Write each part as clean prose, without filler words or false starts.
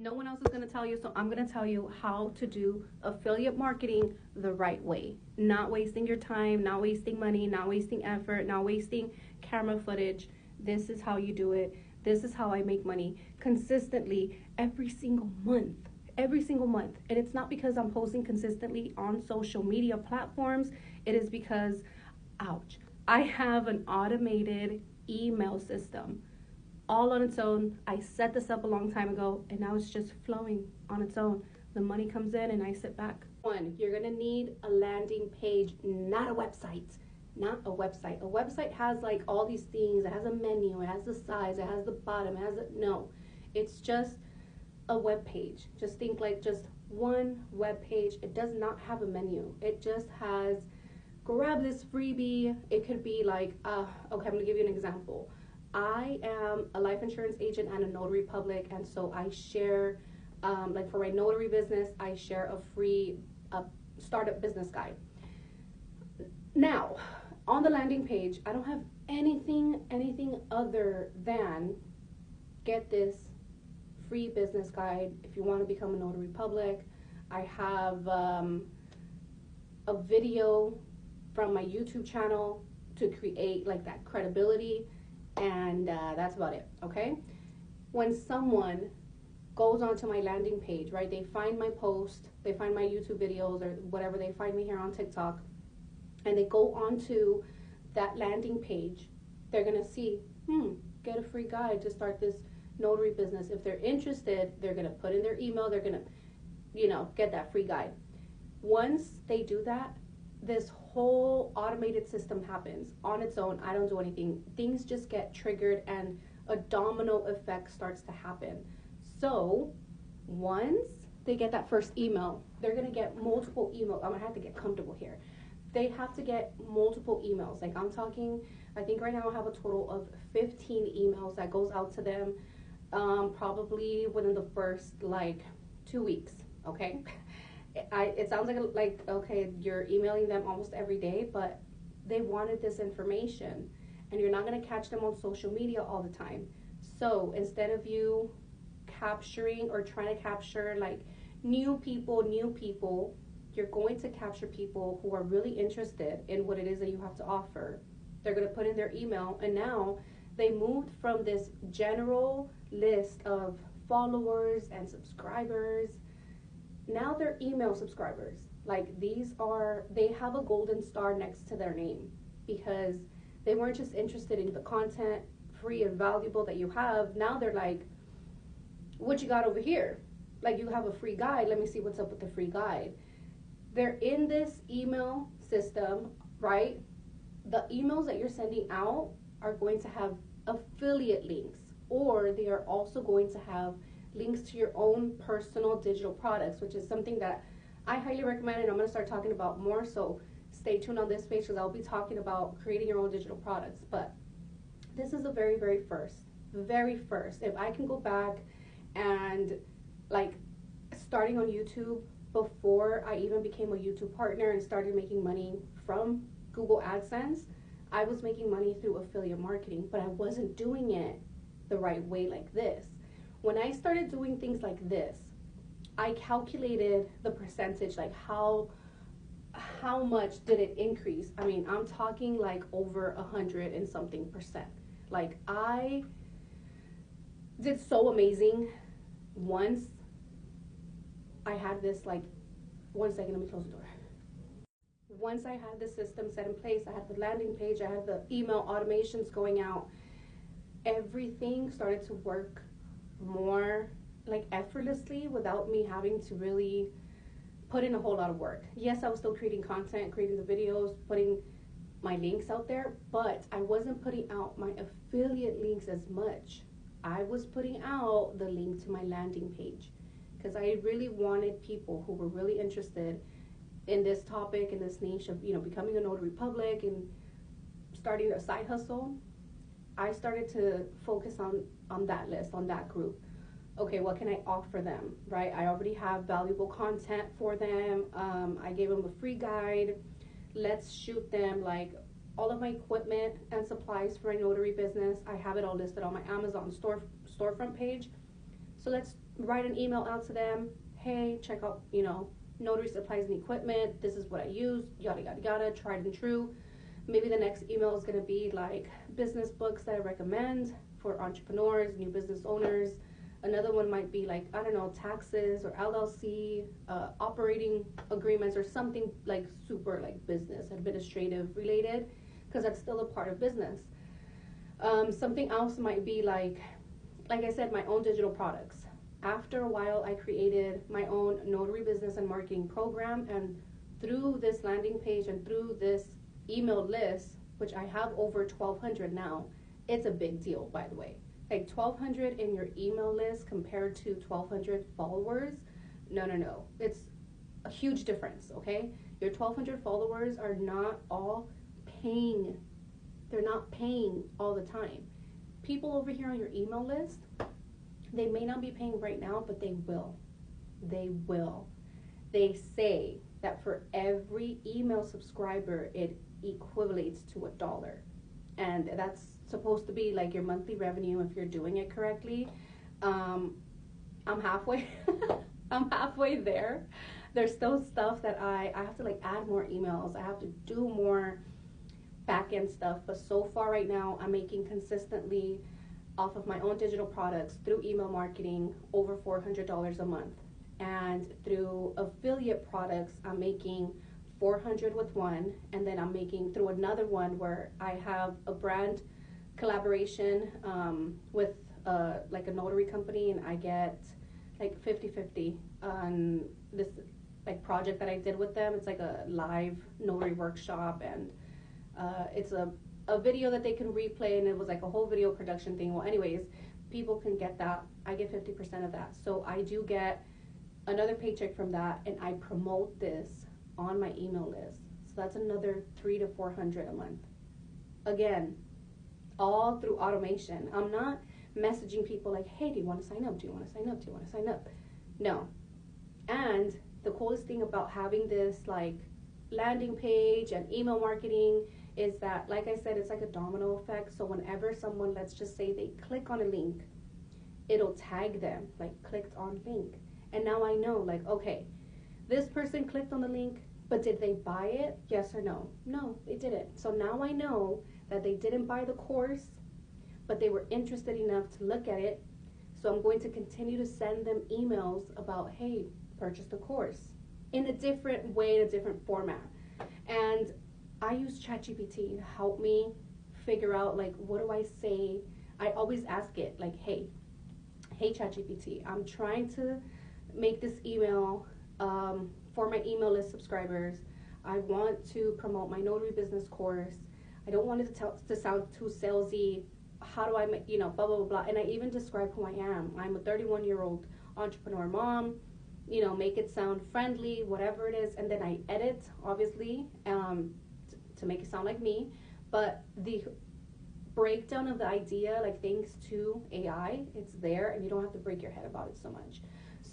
No one else is going to tell you, so I'm going to tell you how to do affiliate marketing the right way. Not wasting your time, not wasting money, not wasting effort, not wasting camera footage. This is how you do it. This is how I make money consistently every single month. Every single month. And it's not because I'm posting consistently on social media platforms. It is because, ouch, I have an automated email system all on its own. I set this up a long time ago, and now it's just flowing on its own. The money comes in and I sit back. One, you're gonna need a landing page, not a website. Not a website. A website has like all these things. It has a menu, it has the size, it has the bottom, no. It's just a web page. Just think like just one web page. It does not have a menu. It just has, grab this freebie. It could be like, okay, I'm gonna give you an example. I am a life insurance agent and a notary public, and so I share, like for my notary business, I share a free startup business guide. Now, on the landing page, I don't have anything other than get this free business guide if you want to become a notary public. I have a video from my YouTube channel to create like that credibility. And that's about it, okay? When someone goes onto my landing page, right, they find my post, they find my YouTube videos or whatever, they find me here on TikTok, and they go onto that landing page, they're gonna see, get a free guide to start this notary business. If they're interested, they're gonna put in their email, they're gonna, get that free guide. Once they do that, this whole automated system happens on its own. I don't do anything. Things just get triggered and a domino effect starts to happen. So once they get that first email, they're going to get multiple emails. I'm going to have to get comfortable here. They have to get multiple emails. Like I'm talking, I think right now I have a total of 15 emails that goes out to them probably within the first 2 weeks, okay? It sounds like okay, you're emailing them almost every day, but they wanted this information, and you're not going to catch them on social media all the time. So instead of you capturing or trying to capture like new people, you're going to capture people who are really interested in what it is that you have to offer. They're going to put in their email, and now they moved from this general list of followers and subscribers. Now they're email subscribers. Like they have a golden star next to their name because they weren't just interested in the content, free and valuable, that you have. Now they're like, what you got over here? Like, you have a free guide. Let me see what's up with the free guide. They're in this email system, right? The emails that you're sending out are going to have affiliate links, or they are also going to have links to your own personal digital products, which is something that I highly recommend, and I'm going to start talking about more. So stay tuned on this page because I'll be talking about creating your own digital products. But this is the very, very first. If I can go back and starting on YouTube before I even became a YouTube partner and started making money from Google AdSense, I was making money through affiliate marketing, but I wasn't doing it the right way like this. When I started doing things like this, I calculated the percentage, like how much did it increase. I mean, I'm talking like over 100 and something percent. Like, I did so amazing once I had this, one second, let me close the door. Once I had the system set in place, I had the landing page, I had the email automations going out, everything started to work more effortlessly without me having to really put in a whole lot of work. Yes, I was still creating content, creating the videos, putting my links out there, but I wasn't putting out my affiliate links as much. I was putting out the link to my landing page because I really wanted people who were really interested in this topic, in this niche of becoming a notary public and starting a side hustle. I started to focus on that list, on that group. Okay, what can I offer them, right? I already have valuable content for them. I gave them a free guide. Let's shoot them all of my equipment and supplies for my notary business. I have it all listed on my Amazon storefront page. So let's write an email out to them. Hey, check out, notary supplies and equipment. This is what I use, yada, yada, yada, tried and true. Maybe the next email is going to be like business books that I recommend for entrepreneurs, new business owners. Another one might be like, I don't know, taxes or LLC, operating agreements, or something like super like business, administrative related, because that's still a part of business. Something else might be like I said, my own digital products. After a while, I created my own notary business and marketing program, and through this landing page and through this email list, which I have over 1,200 now, it's a big deal, by the way. Like 1,200 in your email list compared to 1,200 followers, no. It's a huge difference, okay? Your 1,200 followers are not all paying. They're not paying all the time. People over here on your email list, they may not be paying right now, but they will. They will. They say that for every email subscriber, it equivalates to $1. And that's supposed to be like your monthly revenue if you're doing it correctly. I'm halfway. I'm halfway there. There's still stuff that I have to like add more emails. I have to do more back end stuff. But so far right now, I'm making consistently off of my own digital products through email marketing over $400 a month. And through affiliate products, I'm making $400 with one, and then I'm making through another one where I have a brand collaboration with like a notary company, and I get like 50-50 on this like project that I did with them. It's like a live notary workshop, and it's a video that they can replay, and it was like a whole video production thing. Well, anyways, people can get that. I get 50% of that, so I do get another paycheck from that, and I promote this on my email list. So that's another $300 to $400 a month. Again, all through automation. I'm not messaging people like, hey, do you want to sign up? Do you want to sign up? Do you want to sign up? No. And the coolest thing about having this like landing page and email marketing is that, like I said, it's like a domino effect. So whenever someone, let's just say they click on a link, it'll tag them, like clicked on link. And now I know, like, okay, this person clicked on the link, but did they buy it? Yes or no? No, they didn't. So now I know that they didn't buy the course, but they were interested enough to look at it. So I'm going to continue to send them emails about, hey, purchase the course in a different way, in a different format. And I use ChatGPT to help me figure out, like, what do I say? I always ask it, like, hey ChatGPT, I'm trying to make this email for my email list subscribers. I want to promote my notary business course. I don't want it to sound too salesy. How do I make, blah, blah, blah, blah. And I even describe who I am. I'm a 31-year-old entrepreneur mom, make it sound friendly, whatever it is. And then I edit, obviously, to make it sound like me. But the breakdown of the idea, like thanks to AI, it's there, and you don't have to break your head about it so much.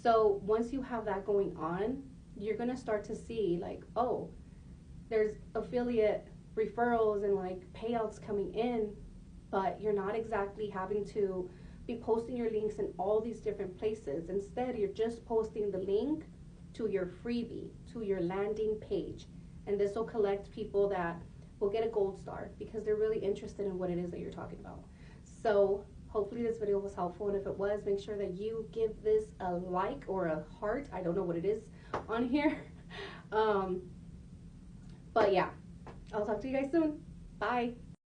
So once you have that going on, you're going to start to see like, oh, there's affiliate referrals and like payouts coming in, but you're not exactly having to be posting your links in all these different places. Instead, you're just posting the link to your freebie, to your landing page. And this will collect people that will get a gold star because they're really interested in what it is that you're talking about. So hopefully this video was helpful, and if it was, make sure that you give this a like or a heart. I don't know what it is on here. But yeah, I'll talk to you guys soon. Bye.